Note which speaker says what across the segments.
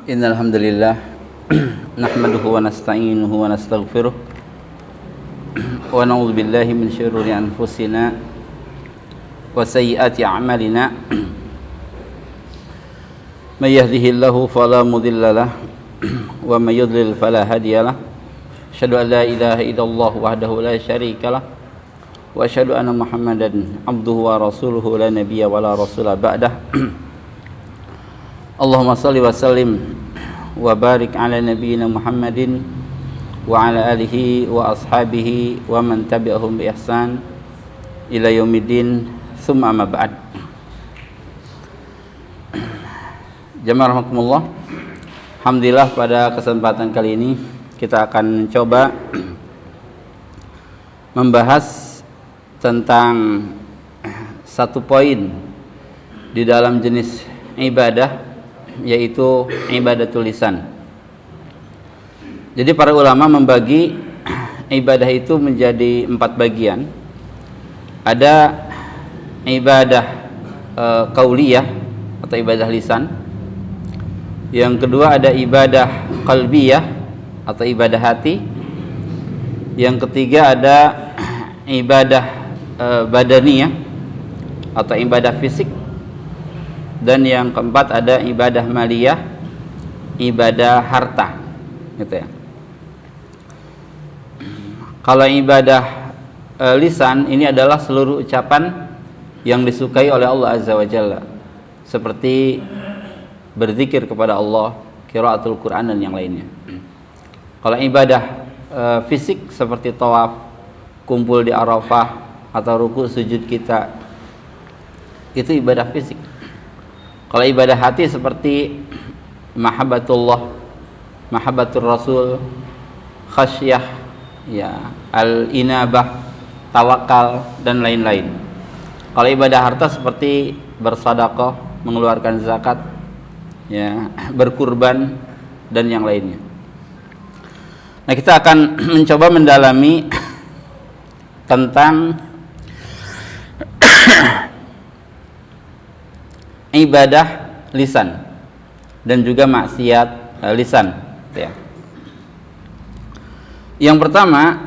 Speaker 1: Innal hamdalillah nahmaduhu wa nasta'inuhu wa nastaghfiruh wa na'udzu billahi min syururi anfusina wa sayyiati a'malina. May yahdihillahu fala mudilla lahu wa may yudlil fala hadiya lahu. Asyhadu an la ilaha illallah wahdahu la syarika lah wa asyhadu anna Muhammadan abduhu wa rasuluhu la nabiyya wa la rasula ba'dah. Allahumma salli wa sallim wa barik ala nabiyyina Muhammadin wa ala alihi wa ashabihi wa man tabi'ahum bi ihsan ila yaumiddin, tsumma amma ba'd. Jamaah rahimakumullah, alhamdulillah pada kesempatan kali ini kita akan coba membahas tentang satu poin di dalam jenis ibadah, yaitu ibadatul lisan. Jadi para ulama membagi ibadah itu menjadi 4 bagian. Ada ibadah qauliyah atau ibadah lisan. Yang kedua ada ibadah qalbiyah atau ibadah hati. Yang ketiga ada ibadah badaniyah atau ibadah fisik. Dan yang keempat ada ibadah maliyah, ibadah harta, gitu ya. Kalau ibadah lisan ini adalah seluruh ucapan yang disukai oleh Allah Azza wa Jalla, seperti berzikir kepada Allah, qiraatul Quran dan yang lainnya. Kalau ibadah fisik seperti tawaf, kumpul di Arafah atau ruku sujud kita, itu ibadah fisik. Kalau ibadah hati seperti mahabbatullah, mahabbatur rasul, khasyah, ya, al-inabah, tawakal dan lain-lain. Kalau ibadah harta seperti bersedekah, mengeluarkan zakat, ya, berkurban dan yang lainnya. Nah, kita akan mencoba mendalami tentang ibadah lisan dan juga maksiat lisan, ya. Yang pertama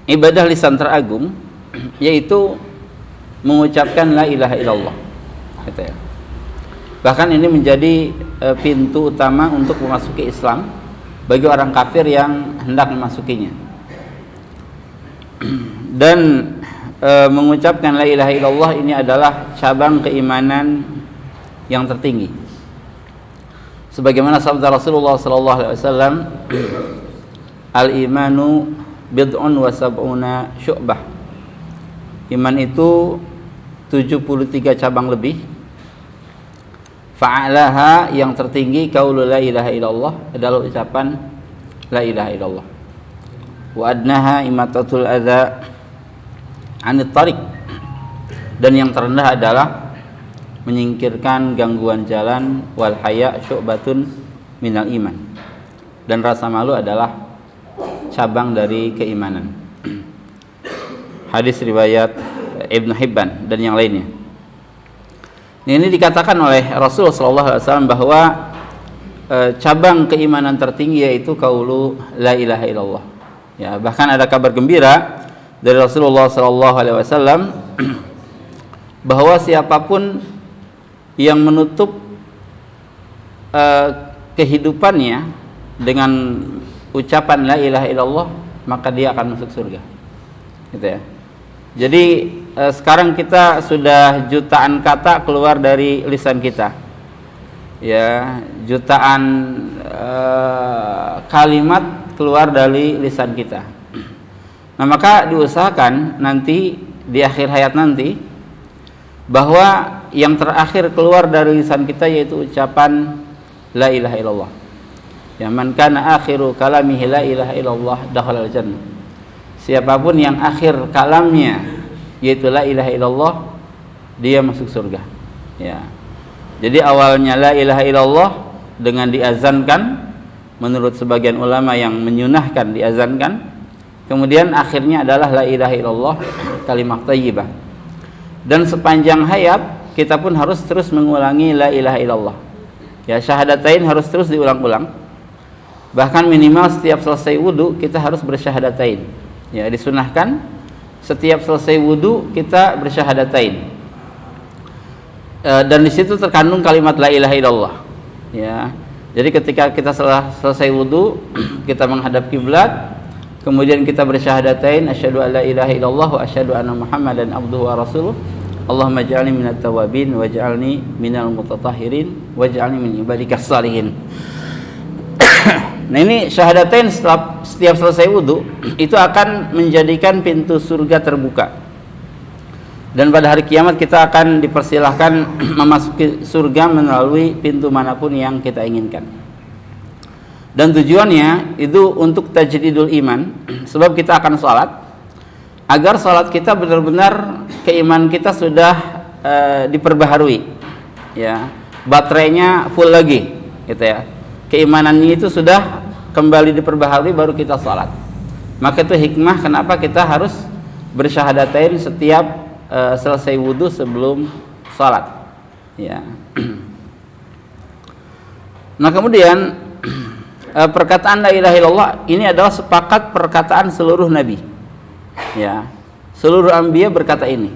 Speaker 1: ibadah lisan teragung yaitu mengucapkan la ilaha illallah, gitu ya. Bahkan ini menjadi pintu utama untuk memasuki Islam bagi orang kafir yang hendak memasukinya. Dan mengucapkan la ilaha illallah ini adalah cabang keimanan yang tertinggi. Sebagaimana sabda Rasulullah sallallahu alaihi wasallam, al-imanu bid'un wa sab'una syu'bah. Iman itu 73 cabang lebih. Fa'alaha, yang tertinggi qaulu la ilaha illallah, adalah ucapan la ilaha illallah. Wa adnaha imatatul adza anit tariq, dan yang terendah adalah menyingkirkan gangguan jalan. Wal haya syu'batun minal iman, dan rasa malu adalah cabang dari keimanan. Hadis riwayat Ibnu Hibban dan yang lainnya. Ini dikatakan oleh Rasulullah SAW bahwa cabang keimanan tertinggi yaitu qaulu la ilaha illallah. Ya, bahkan ada kabar gembira dari Rasulullah SAW bahwa siapapun yang menutup kehidupannya dengan ucapan la ilaha illallah, maka dia akan masuk surga, gitu ya. Jadi sekarang kita sudah jutaan kata keluar dari lisan kita, ya, jutaan kalimat keluar dari lisan kita. Nah, maka diusahakan nanti di akhir hayat nanti bahwa yang terakhir keluar dari lisan kita yaitu ucapan la ilaha illallah. Ya, man kana akhiru kalamihi la ilaha illallah dakhala al-jannah. Siapapun yang akhir kalamnya yaitu la ilaha illallah, dia masuk surga. Ya. Jadi awalnya la ilaha illallah dengan diazankan, menurut sebagian ulama yang menyunahkan diazankan. Kemudian akhirnya adalah la ilaha illallah, kalimat thayyibah. Dan sepanjang hayat kita pun harus terus mengulangi la ilaha illallah. Ya, syahadatain harus terus diulang-ulang. Bahkan minimal setiap selesai wudu kita harus bersyahadatain. Ya, disunahkan setiap selesai wudu kita bersyahadatain. Dan di situ terkandung kalimat la ilaha illallah. Ya. Jadi ketika kita selesai wudu, kita menghadap kiblat, kemudian kita bersyahadatain asyhadu alla ilaha illallah wa asyhadu anna muhammadan abduhu wa rasuluh. Allahumma ij'alni minat tawabin waj'alni minal mutatahhirin waj'alni min ibadikas salihin. Nah, ini syahadatain setiap selesai wudu itu akan menjadikan pintu surga terbuka. Dan pada hari kiamat kita akan dipersilahkan memasuki surga melalui pintu manapun yang kita inginkan. Dan tujuannya itu untuk tajdidul iman, sebab kita akan sholat agar sholat kita benar-benar keimanan kita sudah diperbaharui, ya, baterainya full lagi, gitu ya. Keimanannya itu sudah kembali diperbaharui baru kita sholat. Maka itu hikmah kenapa kita harus bersyahadatain setiap selesai wudu sebelum sholat, ya. Nah, kemudian perkataan la ilaha illallah ini adalah sepakat perkataan seluruh nabi, ya. Seluruh anbiya berkata ini,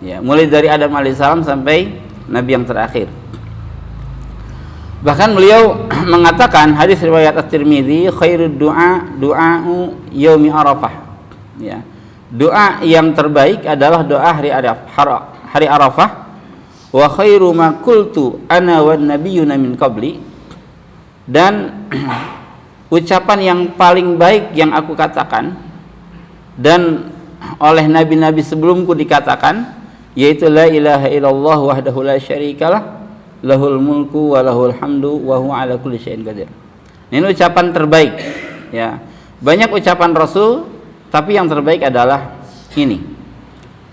Speaker 1: ya, mulai dari Adam alaihissalam sampai nabi yang terakhir. Bahkan beliau mengatakan, hadis riwayat At-Tirmidzi, khairud du'a du'a'u yaumi Arafah, ya. Doa yang terbaik adalah doa hari Arafah. Wa khairu ma qultu ana wan nabiyyuna min qabli, dan ucapan yang paling baik yang aku katakan dan oleh nabi-nabi sebelumku dikatakan, yaitu la ilaha illallah wahdahu la syarikalah lahul mulku wa lahul hamdu wa huwa ala kulli syai'in qadir. Ini ucapan terbaik, ya. Banyak ucapan Rasul, tapi yang terbaik adalah ini.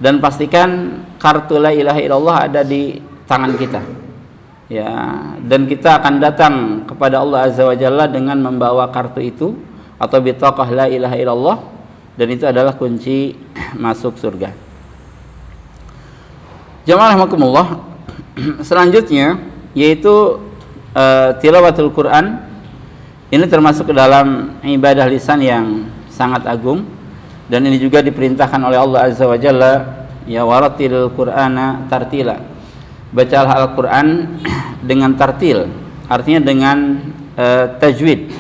Speaker 1: Dan pastikan kartu la ilaha illallah ada di tangan kita, ya. Dan kita akan datang kepada Allah azza wa jalla dengan membawa kartu itu atau bitaqah la ilaha illallah, dan itu adalah kunci masuk surga. Jamaah rahimakumullah, selanjutnya yaitu tilawatul Quran. Ini termasuk ke dalam ibadah lisan yang sangat agung, dan ini juga diperintahkan oleh Allah azza wa jalla, ya, waratil Qur'ana tartila. Bacalah Al-Qur'an dengan tartil, artinya dengan tajwid.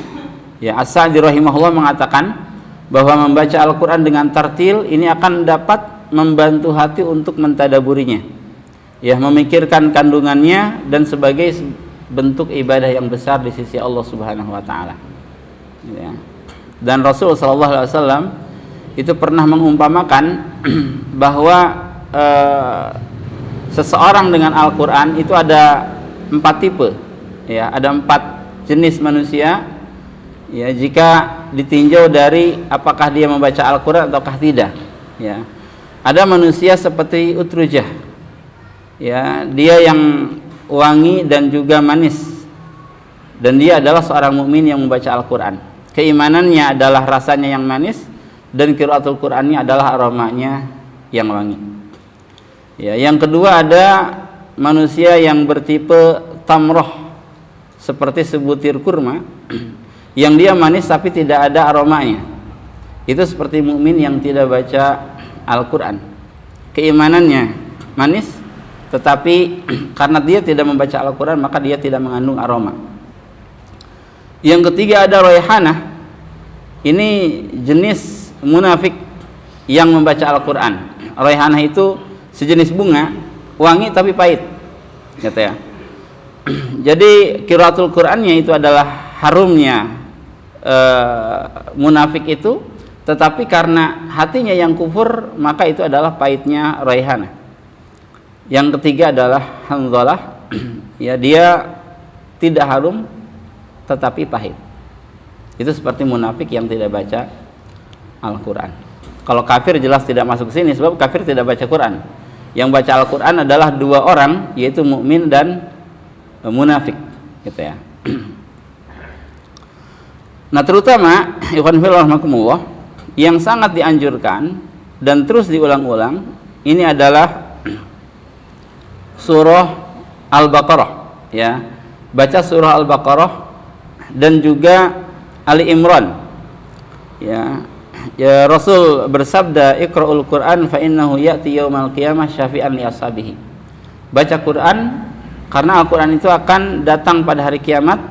Speaker 1: Ya, As-Sa'di rahimahullah mengatakan bahwa membaca Al-Qur'an dengan tartil ini akan dapat membantu hati untuk mentadaburinya, ya, memikirkan kandungannya dan sebagai bentuk ibadah yang besar di sisi Allah Subhanahu wa taala. Ya. Dan Rasul sallallahu alaihi wasallam itu pernah mengumpamakan bahwa seseorang dengan Al-Qur'an itu ada 4 tipe, ya, ada 4 jenis manusia, ya, jika ditinjau dari apakah dia membaca Al-Qur'an ataukah tidak, ya. Ada manusia seperti utrujah, ya, dia yang wangi dan juga manis, dan dia adalah seorang mukmin yang membaca Al-Qur'an. Keimanannya adalah rasanya yang manis, dan qiraatul Qur'annya adalah aromanya yang wangi. Ya, yang kedua ada manusia yang bertipe tamroh, seperti sebutir kurma yang dia manis tapi tidak ada aromanya. Itu seperti mukmin yang tidak baca Al-Qur'an. Keimanannya manis, tetapi karena dia tidak membaca Al-Qur'an maka dia tidak mengandung aroma. Yang ketiga ada raihanah. Ini jenis munafik yang membaca Al-Qur'an. Raihanah itu sejenis bunga, wangi tapi pahit, gitu ya. Jadi qiraatul Qur'annya itu adalah harumnya munafik itu, tetapi karena hatinya yang kufur maka itu adalah pahitnya raihanah. Yang ketiga adalah hanzalah, ya, dia tidak harum tetapi pahit. Itu seperti munafik yang tidak baca Al-Qur'an. Kalau kafir jelas tidak masuk sini, sebab kafir tidak baca Quran. Yang baca Al-Qur'an adalah 2 orang, yaitu mukmin dan munafik, gitu ya. Nah, terutama ikhwan fillah rahimakumullah, yang sangat dianjurkan dan terus diulang-ulang ini adalah surah Al-Baqarah, ya. Baca surah Al-Baqarah dan juga Ali Imran. Ya. Ya, Rasul bersabda, "Iqra'ul Qur'an fa innahu ya'ti yaumal qiyamah syafi'an li ashabihi." Baca Quran karena Al-Qur'an itu akan datang pada hari kiamat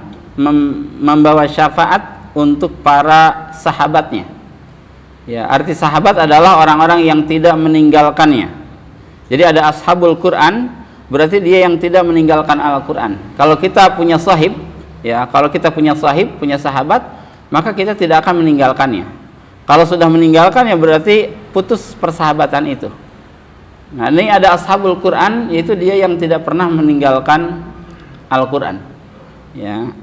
Speaker 1: membawa syafaat untuk para sahabatnya. Ya, arti sahabat adalah orang-orang yang tidak meninggalkannya. Jadi ada ashabul Quran, berarti dia yang tidak meninggalkan Al-Quran. Kalau kita punya sahib, ya, kalau kita punya sahib, punya sahabat, maka kita tidak akan meninggalkannya. Kalau sudah meninggalkannya berarti putus persahabatan itu. Nah, ini ada ashabul Quran, yaitu dia yang tidak pernah meninggalkan Al-Quran. Ya,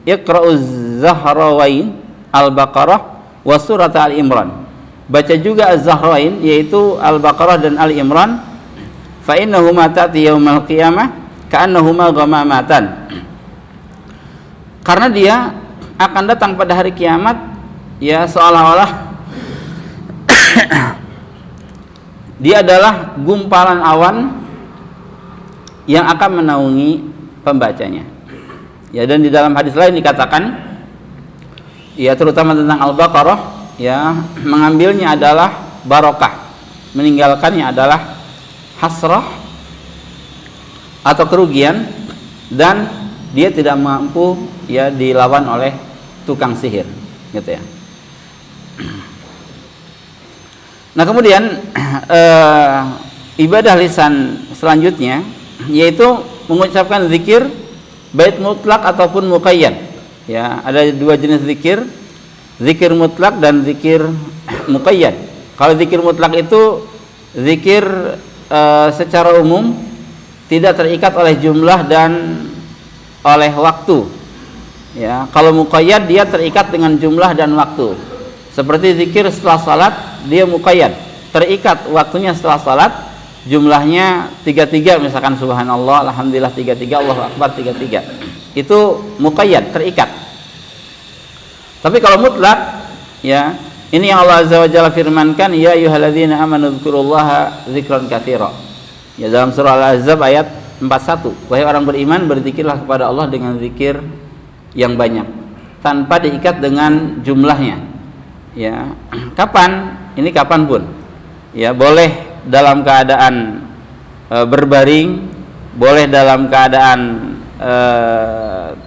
Speaker 1: Iqra'uz Zahrawain Al-Baqarah wa surat Al-Imran. Baca juga Az-Zahrain, yaitu Al-Baqarah dan Al-Imran. Fa innahuma ta'ti yaumal qiyamah ka'annahuma ghamamatan. Karena dia akan datang pada hari kiamat, ya, seolah-olah dia adalah gumpalan awan yang akan menaungi pembacanya. Ya, dan di dalam hadis lain dikatakan, ya, terutama tentang Al-Baqarah, ya, mengambilnya adalah barokah, meninggalkannya adalah hasrah atau kerugian, dan dia tidak mampu, ya, dilawan oleh tukang sihir, gitu ya. Nah, kemudian ibadah lisan selanjutnya yaitu mengucapkan zikir baik mutlak ataupun muqayyad. Ya, ada dua jenis zikir, zikir mutlak dan zikir muqayyad. Kalau zikir mutlak itu zikir secara umum, tidak terikat oleh jumlah dan oleh waktu. Ya, kalau muqayyad dia terikat dengan jumlah dan waktu. Seperti zikir setelah salat, dia muqayyad, terikat waktunya setelah salat, jumlahnya 33, misalkan subhanallah, alhamdulillah 33, Allahu akbar 33. Itu muqayyad, terikat. Tapi kalau mutlak, ya, ini yang Allah Azza wa Jalla firmankan, ya ayyuhalladzina amanu dzkurullaha dzikran katsira. Ya, dalam surah Al-Ahzab ayat 41. Wahai orang beriman, berzikirlah kepada Allah dengan zikir yang banyak, tanpa diikat dengan jumlahnya. Ya, kapan? Ini kapan pun. Ya, boleh dalam keadaan berbaring, boleh dalam keadaan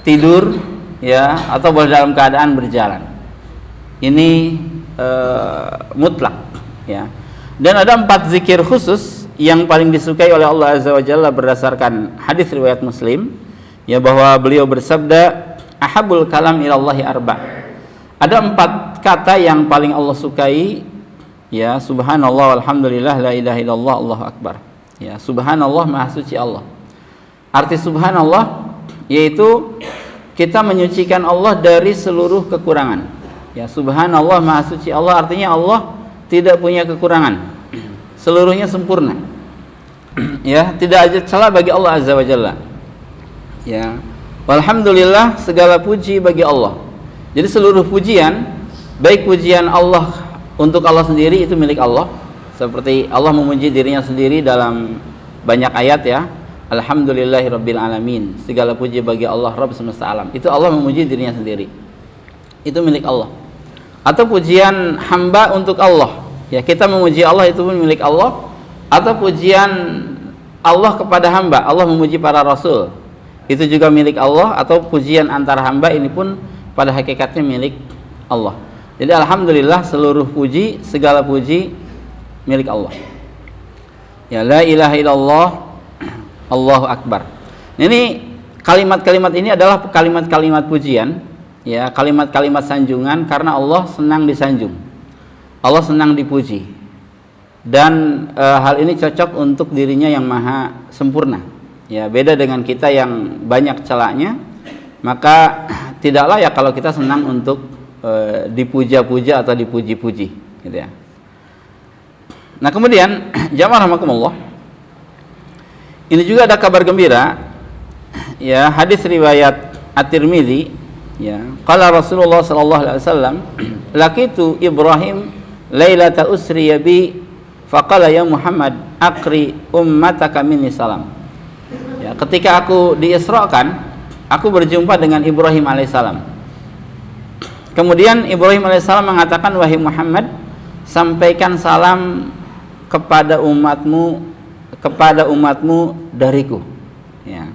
Speaker 1: tidur, ya, atau boleh dalam keadaan berjalan. Ini mutlak, ya. Dan ada 4 zikir khusus yang paling disukai oleh Allah Azza wa Jalla berdasarkan hadis riwayat Muslim, ya, bahwa beliau bersabda, ahabul kalam ilallahi arba'. Ada 4 kata yang paling Allah sukai, ya, subhanallah walhamdulillah la ilaha illallah Allahu akbar. Ya, subhanallah, maha suci Allah. Arti subhanallah yaitu kita menyucikan Allah dari seluruh kekurangan. Ya, subhanallah, maha suci Allah, artinya Allah tidak punya kekurangan. Seluruhnya sempurna. Ya, tidak ada celah bagi Allah Azza wa Jalla. Ya. Walhamdulillah, segala puji bagi Allah. Jadi seluruh pujian, baik pujian Allah untuk Allah sendiri, itu milik Allah. Seperti Allah memuji dirinya sendiri dalam banyak ayat, ya. Alhamdulillahirabbil alamin. Segala puji bagi Allah Rabb semesta alam. Itu Allah memuji dirinya sendiri. Itu milik Allah. Atau pujian hamba untuk Allah. Ya, kita memuji Allah itu pun milik Allah. Atau pujian Allah kepada hamba, Allah memuji para rasul, itu juga milik Allah. Atau pujian antara hamba, ini pun pada hakikatnya milik Allah. Jadi alhamdulillah, seluruh puji, segala puji milik Allah. Ya, la ilaha illallah Allahu akbar. Ini kalimat-kalimat ini adalah kalimat-kalimat pujian, ya, kalimat-kalimat sanjungan, karena Allah senang disanjung, Allah senang dipuji. Dan hal ini cocok untuk dirinya yang maha sempurna. Ya, beda dengan kita yang banyak celaknya, maka tidak layak kalau kita senang untuk dipuja-puja atau dipuji-puji, gitu ya. Nah, kemudian jamaah rahimakumullah, ini juga ada kabar gembira, ya, hadis riwayat At-Tirmidzi, ya, qala Rasulullah sallallahu alaihi wasallam, laqitu Ibrahim lailata usriya bi faqala ya Muhammad aqri ummataka minni salam. Ya, ketika aku diisrakan, aku berjumpa dengan Ibrahim alaihissalam. Kemudian Ibrahim alaihissalam mengatakan, wahai Muhammad, sampaikan salam kepada umatmu dariku. Ya.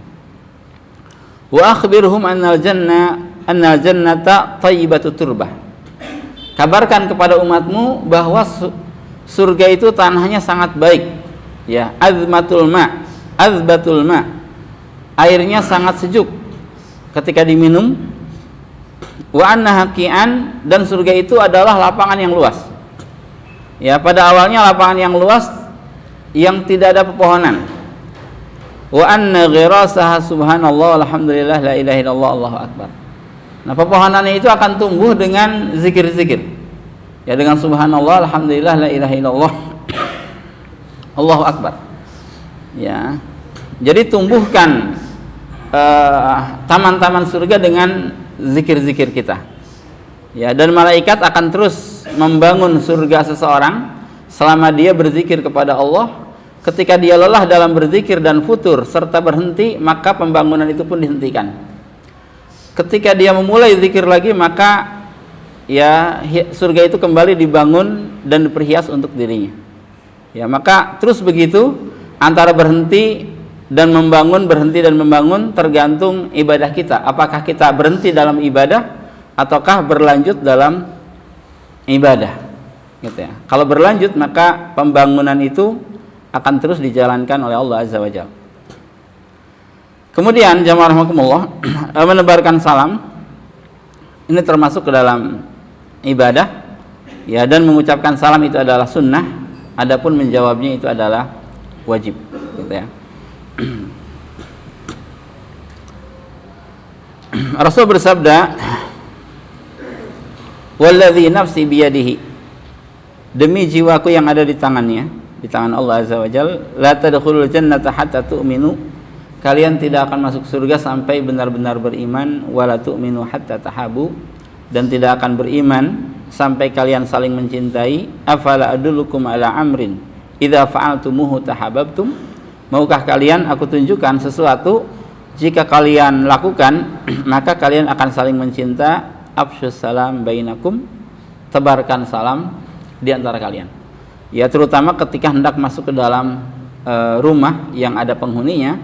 Speaker 1: Wa akhbirhum annal jannata thayyibatu turbah. Kabarkan kepada umatmu bahwa surga itu tanahnya sangat baik. Ya, azbatul ma. Airnya sangat sejuk ketika diminum. Wa anna haqi'an, dan surga itu adalah lapangan yang luas. Ya, pada awalnya lapangan yang luas yang tidak ada pepohonan. Wa anna ghirasaha subhanallah alhamdulillah la ilaha illallah Allahu akbar. Nah, pepohonannya itu akan tumbuh dengan zikir-zikir. Ya, dengan subhanallah alhamdulillah la ilaha illallah Allahu akbar. Ya. Jadi tumbuhkan taman-taman surga dengan zikir-zikir kita. Ya, dan malaikat akan terus membangun surga seseorang selama dia berzikir kepada Allah. Ketika dia lelah dalam berzikir dan futur serta berhenti, maka pembangunan itu pun dihentikan. Ketika dia memulai zikir lagi, maka ya surga itu kembali dibangun dan diperhias untuk dirinya. Ya, maka terus begitu, antara berhenti dan membangun, berhenti dan membangun, tergantung ibadah kita. Apakah kita berhenti dalam ibadah ataukah berlanjut dalam ibadah, gitu ya. Kalau berlanjut, maka pembangunan itu akan terus dijalankan oleh Allah Azza wa Jalla. Kemudian jamaah rahimakumullah, menebarkan salam ini termasuk ke dalam ibadah, ya, dan mengucapkan salam itu adalah sunnah, adapun menjawabnya itu adalah wajib, gitu ya. Rasul bersabda, walladzi nafsi biyadihi, demi jiwaku yang ada di tangannya, di tangan Allah Azza wa Jalla, la tadkhulul jannata hatta tu'minu, kalian tidak akan masuk surga sampai benar-benar beriman, wala tu'minu hatta tahabu, dan tidak akan beriman sampai kalian saling mencintai. Afala adullukum ala amrin idza fa'altumuhu tahabbtum, maukah kalian aku tunjukkan sesuatu, jika kalian lakukan maka kalian akan saling mencinta. Afsyus salam bainakum, tebarkan salam di antara kalian. Ya, terutama ketika hendak masuk ke dalam rumah yang ada penghuninya,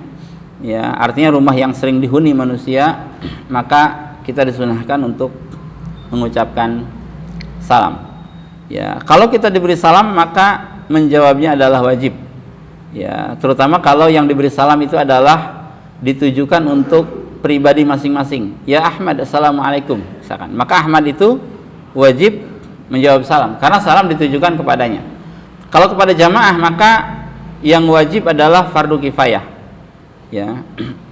Speaker 1: ya, artinya rumah yang sering dihuni manusia, maka kita disunahkan untuk mengucapkan salam. Ya, kalau kita diberi salam maka menjawabnya adalah wajib. Ya, terutama kalau yang diberi salam itu adalah ditujukan untuk pribadi masing-masing. Ya Ahmad, assalamualaikum, misalkan. Maka Ahmad itu wajib menjawab salam karena salam ditujukan kepadanya. Kalau kepada jamaah, maka yang wajib adalah fardu kifayah. Ya,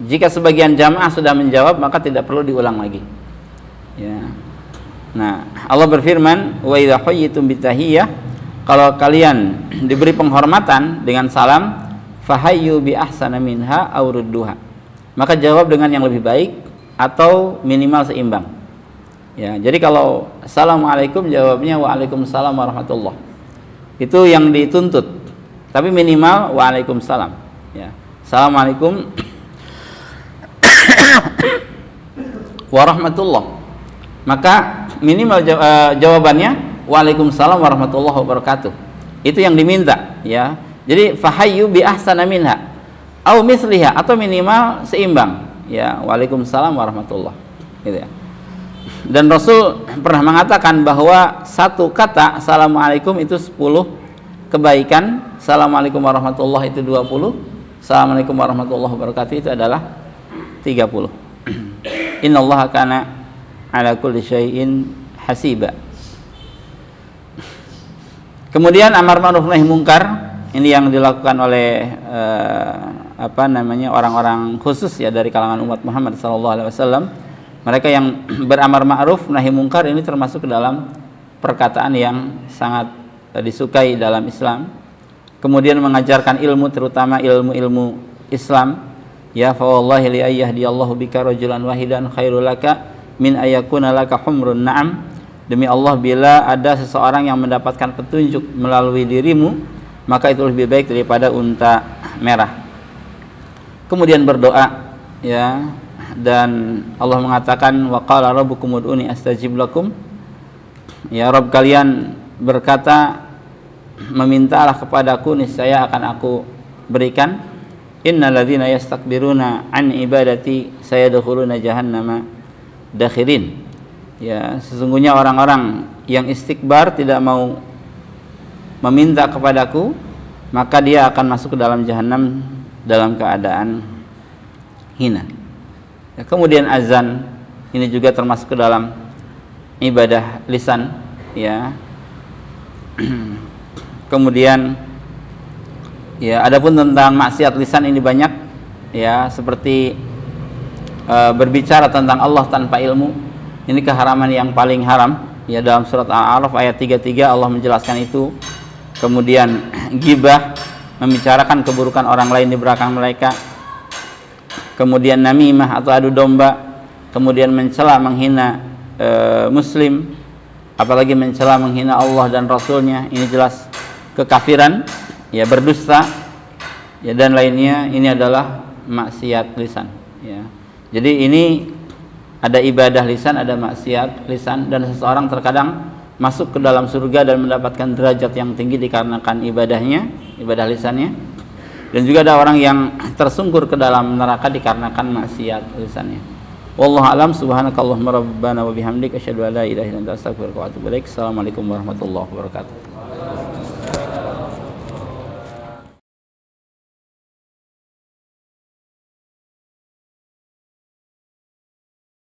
Speaker 1: jika sebagian jamaah sudah menjawab, maka tidak perlu diulang lagi. Ya. Nah, Allah berfirman, wa idza hayyitum bitahiyyah, kalau kalian diberi penghormatan dengan salam, fahayyu bi ahsana minha aw rudduha, maka jawab dengan yang lebih baik atau minimal seimbang. Ya, jadi kalau assalamualaikum jawabnya waalaikumsalam warahmatullah, itu yang dituntut. Tapi minimal waalaikumsalam. Ya, assalamualaikum warahmatullah, maka minimal jawabannya waalaikumsalam warahmatullahi wabarakatuh. Itu yang diminta. Ya, jadi fahayyu bi ahsana minha au misliha, atau minimal seimbang. Ya, waalaikumsalam warahmatullah, gitu ya. Dan Rasul pernah mengatakan bahwa satu kata assalamualaikum itu 10 kebaikan, assalamualaikum warahmatullah itu 20, assalamualaikum warahmatullahi wabarakatuh itu adalah 30. Innallaha kana ala kulli syai'in hasiba. Kemudian amar ma'ruf nahi mungkar, ini yang dilakukan oleh orang-orang khusus ya dari kalangan umat Muhammad SAW. Mereka yang beramar ma'ruf nahi mungkar ini termasuk ke dalam perkataan yang sangat disukai dalam Islam. Kemudian mengajarkan ilmu, terutama ilmu-ilmu Islam. Ya, fa wallahi li ayyahdiyallahu bika rajulan wahidan khairul laka min ayakuna laka humrun na'am. Demi Allah, bila ada seseorang yang mendapatkan petunjuk melalui dirimu, maka itu lebih baik daripada unta merah. kemudian berdoa, ya, dan Allah mengatakan wa qala rabbukum ud'uni astajib lakum, ya, Rabb kalian berkata memintalah kepadaku niscaya akan aku berikan. Innalladzina yastakbiruna an ibadati sayadkhuluna jahannama dakhirin. Ya, sesungguhnya orang-orang yang istikbar tidak mau meminta kepadaku, maka dia akan masuk ke dalam jahanam dalam keadaan hina. Ya, kemudian azan ini juga termasuk ke dalam ibadah lisan, ya. Kemudian, ya, adapun tentang maksiat lisan ini banyak, ya, seperti berbicara tentang Allah tanpa ilmu. Ini keharaman yang paling haram, ya, dalam surat Al-A'raf ayat 33 Allah menjelaskan itu. Kemudian ghibah, membicarakan keburukan orang lain di belakang mereka. Kemudian namimah atau adu domba, kemudian mencela menghina muslim, apalagi mencela menghina Allah dan Rasulnya, ini jelas kekafiran, ya, berdusta, ya, dan lainnya. Ini adalah maksiat lisan, ya. Jadi ini ada ibadah lisan, ada maksiat lisan, dan seseorang terkadang masuk ke dalam surga dan mendapatkan derajat yang tinggi dikarenakan ibadahnya, ibadah lisannya, dan juga ada orang yang tersungkur ke dalam neraka dikarenakan maksiat lisannya. Wallahu a'lam. Subhanakallahumma rabbana wa bihamdika asyhadu an la ilaha illa anta astaghfiruka wa atubu ilaik. Assalamualaikum warahmatullahi wabarakatuh.